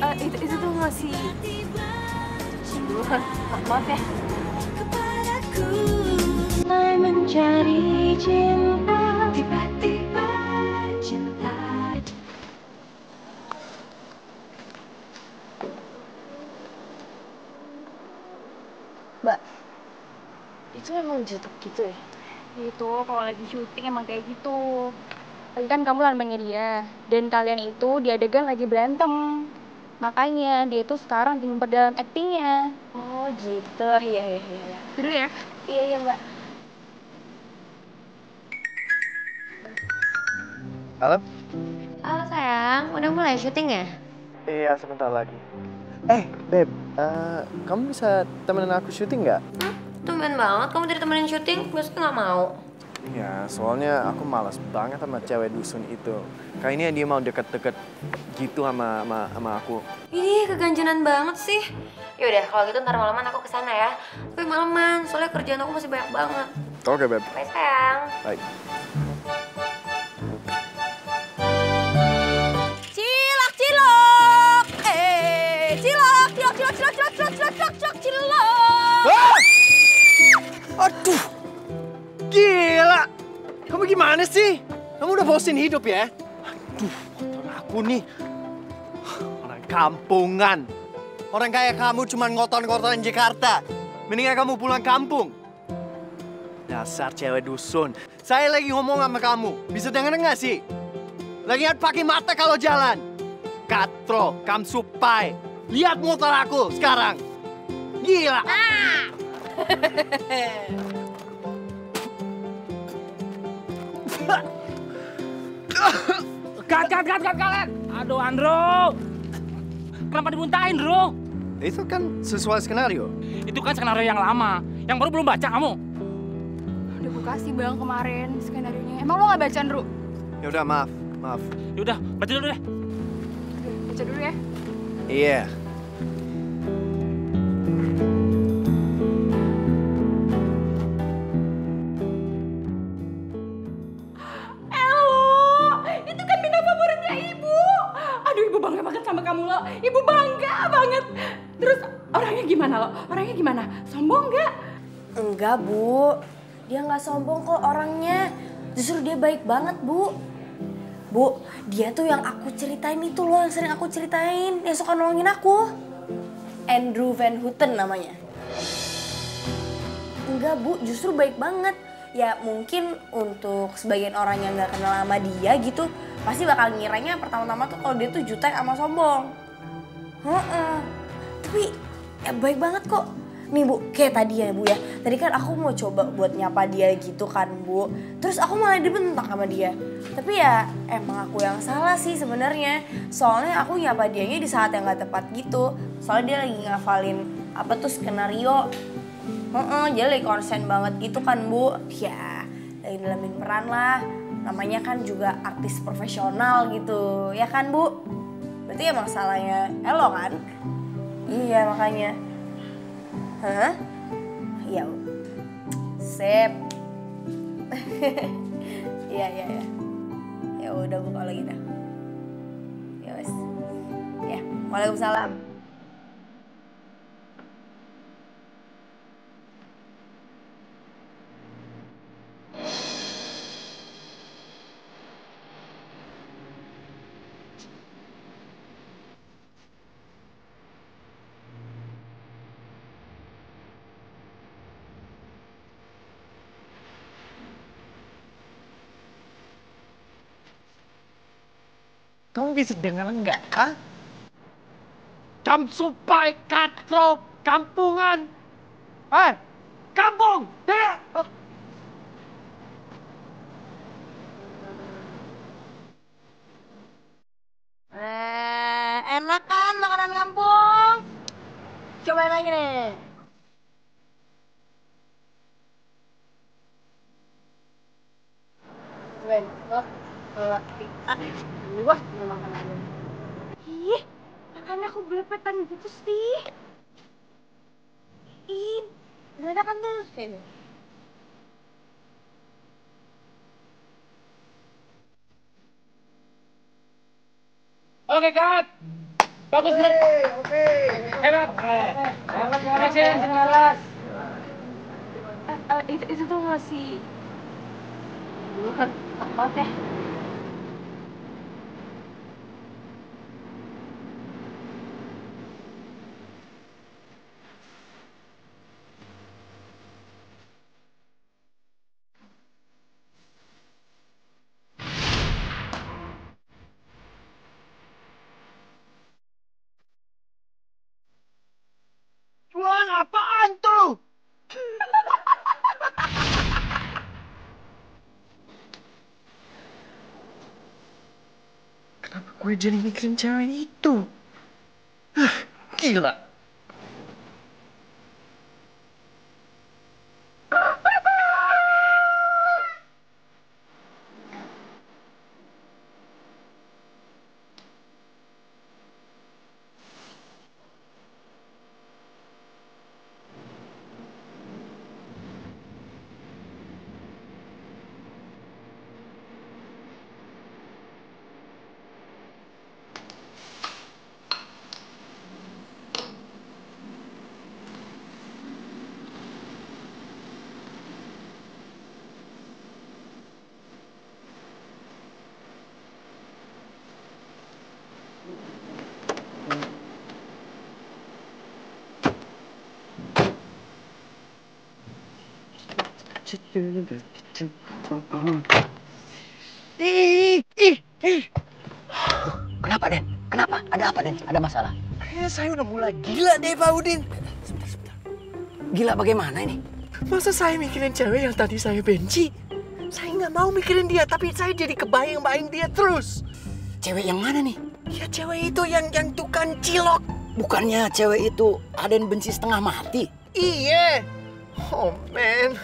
Itu tuh masih... Aduh, maaf ya. Mulai mencari cinta, tiba-tiba cinta. Mbak, itu emang jatuh gitu ya? Itu kalau lagi syuting emang kayak gitu. Lagi kan kamu lambangnya dia, dan kalian itu di adegan lagi berantem. Makanya dia itu sekarang lagi memperdalam aktingnya. Oh gitu, iya. Dulu ya. Iya Mbak. Halo? Halo sayang, udah mulai syuting ya? Iya, sebentar lagi. Beb, kamu bisa temenin aku syuting nggak? Tumben banget kamu dari temenin syuting, biasanya nggak mau. Ya, soalnya aku malas banget sama cewek dusun itu. Kayaknya dia mau deket-deket gitu sama aku. Ih, keganjenan banget sih. Yaudah, kalau gitu ntar malaman aku kesana ya. Tapi malaman, soalnya kerjaan aku masih banyak banget. Oke, Beb. Bye sayang. Baik. Cilok, cilok. Cilok. Ah! Aduh! Gila! Kamu gimana sih? Kamu udah bosin hidup ya? Aduh, motor aku nih. Orang kampungan. Orang kayak kamu cuma ngotor-ngotorin Jakarta. Mendingan kamu pulang kampung. Dasar cewek dusun. Saya lagi ngomong sama kamu. Bisa denger nggak sih? Lagi pakai mata kalau jalan. Katro, kamsupai. Lihat motor aku sekarang. Gila. Kat. Aduh, Andro. Kenapa dibuntahin, Bro? Itu kan sesuai skenario. Itu kan skenario yang lama. Yang baru belum baca kamu. Udah gue kasih bang kemarin skenario-nya. Emang lo nggak baca, Andrew? Ya udah, maaf. Yaudah, baca dulu deh. Baca dulu ya. Iya. Itu kan bintang favoritnya ibu. Aduh, ibu bangga banget sama kamu lo. Ibu bangga banget. Terus orangnya gimana lo? Orangnya gimana? Sombong nggak? Enggak, Bu. Dia nggak sombong kok orangnya. Justru dia baik banget, Bu. Bu, dia tuh yang aku ceritain itu loh, yang sering aku ceritain. Yang suka nolongin aku. Andrew Van Houten namanya. Enggak, Bu. Justru baik banget. Ya mungkin untuk sebagian orang yang nggak kenal sama dia gitu, pasti bakal ngiranya pertama-tama tuh kalau dia tuh jutek sama sombong. Heeh. Tapi ya baik banget kok. Nih Bu, kayak tadi ya Bu ya. Tadi kan aku mau coba buat nyapa dia gitu kan Bu. Terus aku malah dibentak sama dia. Tapi ya emang aku yang salah sih sebenarnya. Soalnya aku nyapa dianya di saat yang gak tepat gitu. Soalnya dia lagi ngafalin apa tuh skenario. Dia lagi konsen banget gitu kan Bu. Ya, lagi dalamin peran lah. Namanya kan juga artis profesional gitu. Ya kan Bu? Berarti emang salahnya Elo kan? Iya makanya. Hah? Ya, sip. Iya. Ya udah Bu kalau gitu. Ya wes. Ya, waalaikumsalam. Kamu bisa dengar nggak? Hah? Kamsupai katro kampungan. Kampung! Dengar! Enak kan makanan kampung? Cobain lagi nih. Cobain. Wah, wah, makan aja. Ih, makanya aku belepetan gitu sih. Ih, Enak kan tuh? Sini. Oke, Kat. Bagus, Ren. Hebat. Hebat, Ren. Itu tuh masih bukan apa teh. Juan, apaan tuh? Kenapa gue jadi mikirin cewek itu? Gila. Kenapa, Den? Kenapa? Ada apa, Den? Ada masalah? Saya udah mulai gila deh, Pak Udin. Gila bagaimana ini? Masa saya mikirin cewek yang tadi saya benci? Saya nggak mau mikirin dia, tapi saya jadi kebayang-bayang dia terus. Cewek yang mana nih? Ya cewek itu yang tukang cilok. Bukannya cewek itu Aden benci setengah mati? Iya. Oh, man.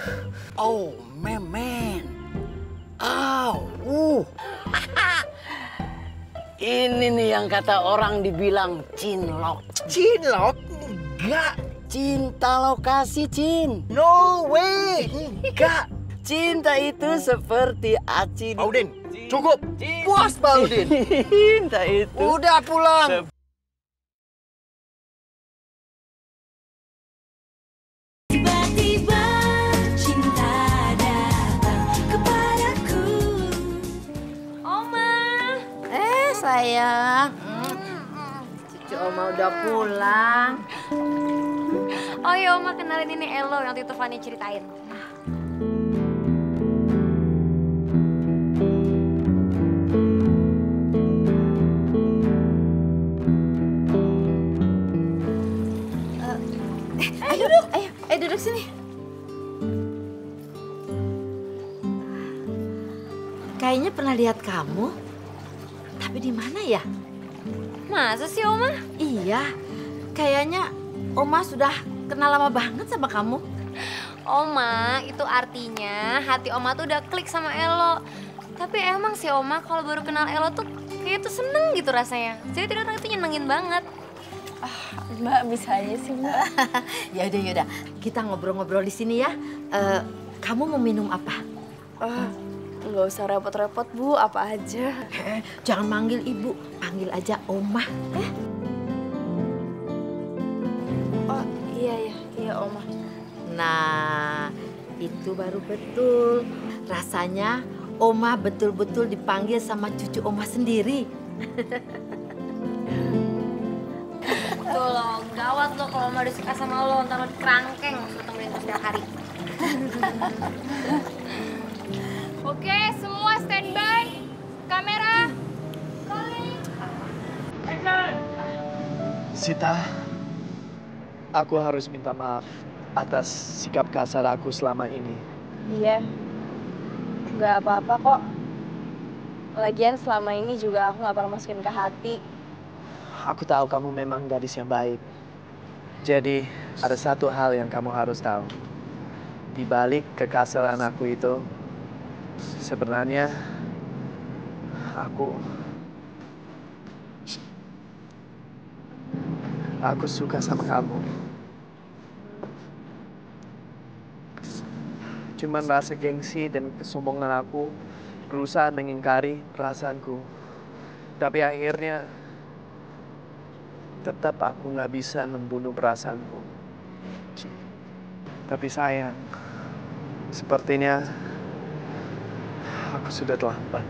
Oh, memen. Ini nih yang kata orang dibilang cinlok. Cilok? Enggak. Cinta lokasi, Cin. No way. Enggak. Cinta itu seperti aci. Pak Udin, cukup. Puas, Pak Udin. Cinta itu. Udah pulang. Tiba-tiba cinta datang kepadaku. Oma. Sayang, cucu Oma udah pulang. Oh iya Oma, kenalin ini Elo yang waktu itu Fanny ceritain. Ayo duduk sini. Kayaknya pernah lihat kamu, tapi di mana ya? Masa sih Oma? Iya, kayaknya Oma sudah kenal lama banget sama kamu. Oma, itu artinya hati Oma tuh udah klik sama Elo. Tapi emang sih Oma kalau baru kenal Elo tuh kayak tuh seneng gitu rasanya. Jadi tuh orang itu nyenengin banget. Mbak bisa aja sih Mbak. Yaudah, kita ngobrol-ngobrol di sini ya. Kamu mau minum apa? Nggak usah repot-repot Bu, apa aja. Jangan manggil ibu, panggil aja Oma. Oh iya Oma. Nah, itu baru betul. Rasanya Oma betul-betul dipanggil sama cucu Oma sendiri. Tuh lo, gawat lo kalau Oma udah suka sama lo, ntar lo kerangkeng temenin terus setiap hari. Oke, semua standby. Kamera. Rolling. Sita, aku harus minta maaf atas sikap kasar aku selama ini. Iya. Nggak apa-apa kok. Lagian selama ini juga aku nggak pernah masukin ke hati. Aku tahu kamu memang gadis yang baik. Jadi, ada satu hal yang kamu harus tahu. Di balik kekasaran aku itu, sebenarnya aku suka sama kamu. Cuman rasa gengsi dan kesombongan aku berusaha mengingkari perasaanku. Tapi akhirnya tetap aku nggak bisa membunuh perasaanku. Tapi sayang, sepertinya aku sudah terlambat.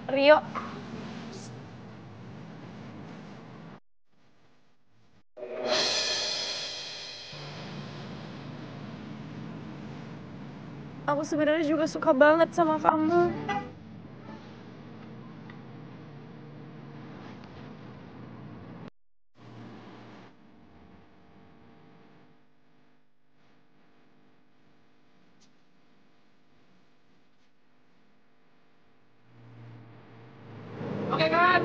Rio, aku sebenarnya juga suka banget sama kamu. Oke kan?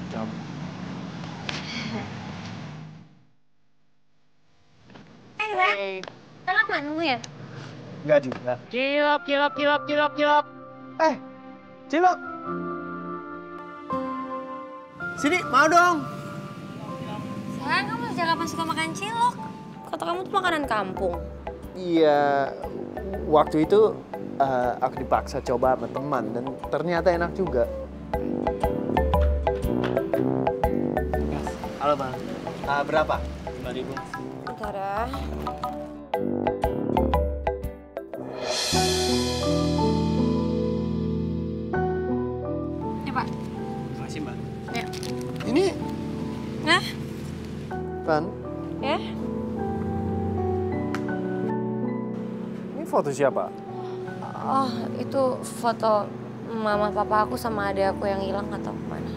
Jam. Enak mana lu ya? Nggak juga. Cilok, cilok, cilok, cilok, cilok. Cilok. Sini, mau dong. Sayang, kamu sejak kapan suka makan cilok? Kata kamu tuh makanan kampung. Iya, waktu itu aku dipaksa coba sama teman dan ternyata enak juga. Halo bang, berapa? 5.000. Bentar ya. Ya Pak. Makasih mbak. Ya. Ini, Nah, Van, ya. ini foto siapa? Oh, itu foto mama papa aku sama adik aku yang hilang atau kemana.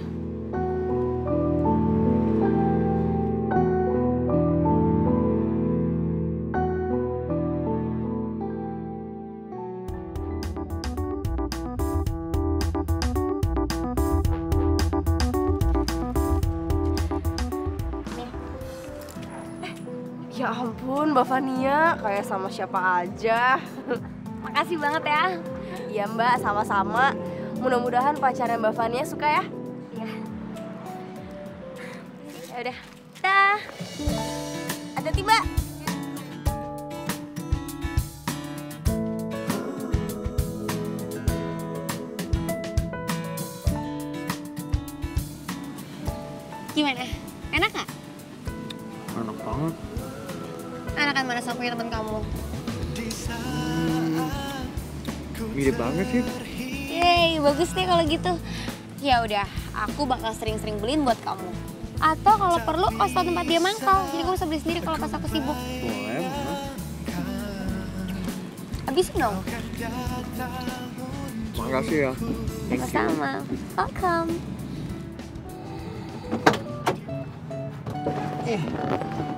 Ya ampun, Mbak Fania, kayak sama siapa aja. Makasih banget ya. Iya Mbak, sama-sama. Mudah-mudahan pacarnya Mbak Fania suka ya. Iya. Ya udah. Dah. Hati-hati Mbak. Gimana? Enak nggak? Enak banget. Enakan mana sama punya temen kamu? Mirip banget sih. Yeay, bagus deh kalau gitu. Ya udah, aku bakal sering-sering beliin buat kamu. Atau kalau perlu kos tau tempat dia mangkal, jadi kamu bisa beli sendiri kalau pas aku sibuk. Boleh, Mama. Habisin dong. Makasih ya. Sama-sama. Welcome.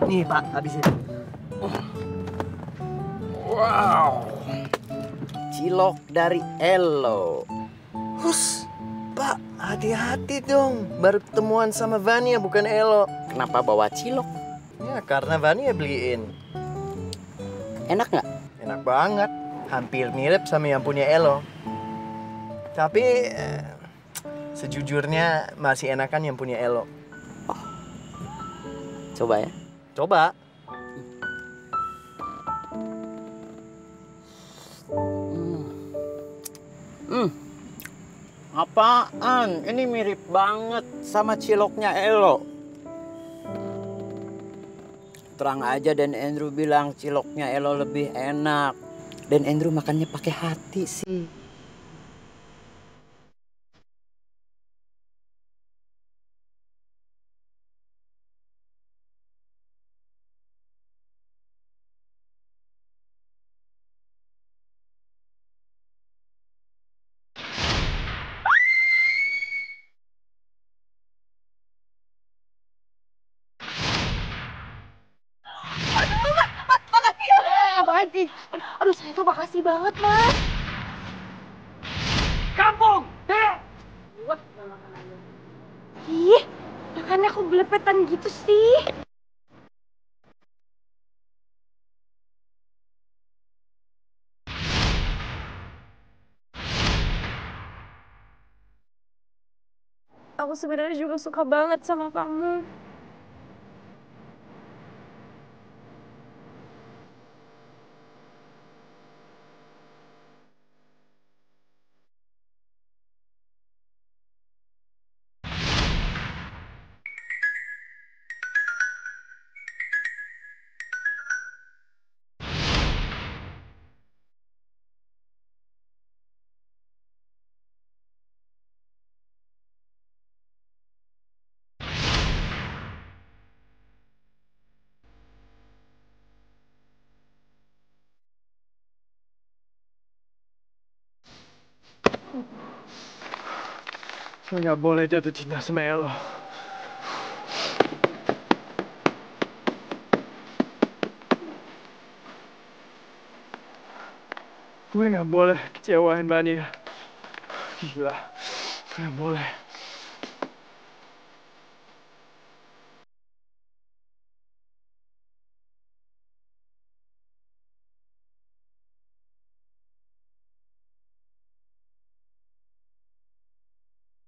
Nih Pak, habisin. Wow. Cilok dari Elo. Hus, Pak, hati-hati dong. Baru ketemuan sama Vania bukan Elo. Kenapa bawa cilok? Ya, karena Vania beliin. Enak nggak? Enak banget. Hampir mirip sama yang punya Elo. Tapi sejujurnya masih enakan yang punya Elo. Coba ya. Coba. Apaan? Ini mirip banget sama ciloknya Elo. Terang aja dan Andrew bilang ciloknya Elo lebih enak. Dan Andrew makannya pakai hati sih. Apaan sih? Aduh, saya tuh makasih banget, Mas. Kampung! Ih, makannya kok belepetan gitu sih? Aku aku sebenarnya juga suka banget sama kamu. Gue nggak boleh jatuh cinta sama Elo. Gue nggak boleh kecewain Bania. Gila, nggak boleh.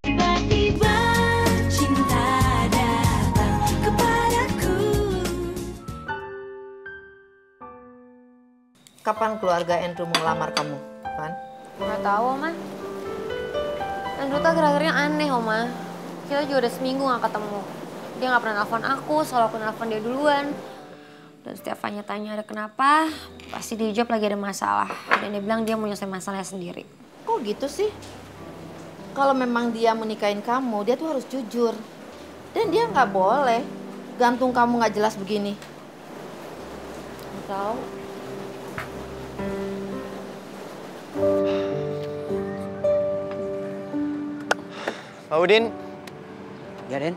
Tiba-tiba cinta datang kepadaku. Kapan keluarga Andrew mau ngelamar kamu, Van? Nggak tahu, Oma. Andrew tuh akhir-akhirnya aneh, Oma. Kita juga udah seminggu nggak ketemu. Dia nggak pernah nelfon aku, selalu aku nelfon dia duluan. Dan setiap tanya ada kenapa, pasti dia jawab lagi ada masalah. Dan dia bilang dia mau nyelesain masalahnya sendiri. Kok gitu sih? Kalau memang dia menikahin kamu, dia tuh harus jujur. Dan dia nggak boleh gantung kamu nggak jelas begini. Nggak tahu. Pak Udin. Ya, Den?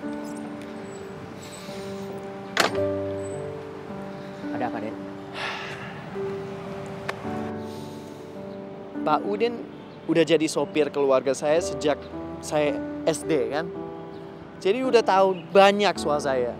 Ada apa, Den? Pak Udin udah jadi sopir keluarga saya sejak saya SD kan. Jadi udah tahu banyak soal saya.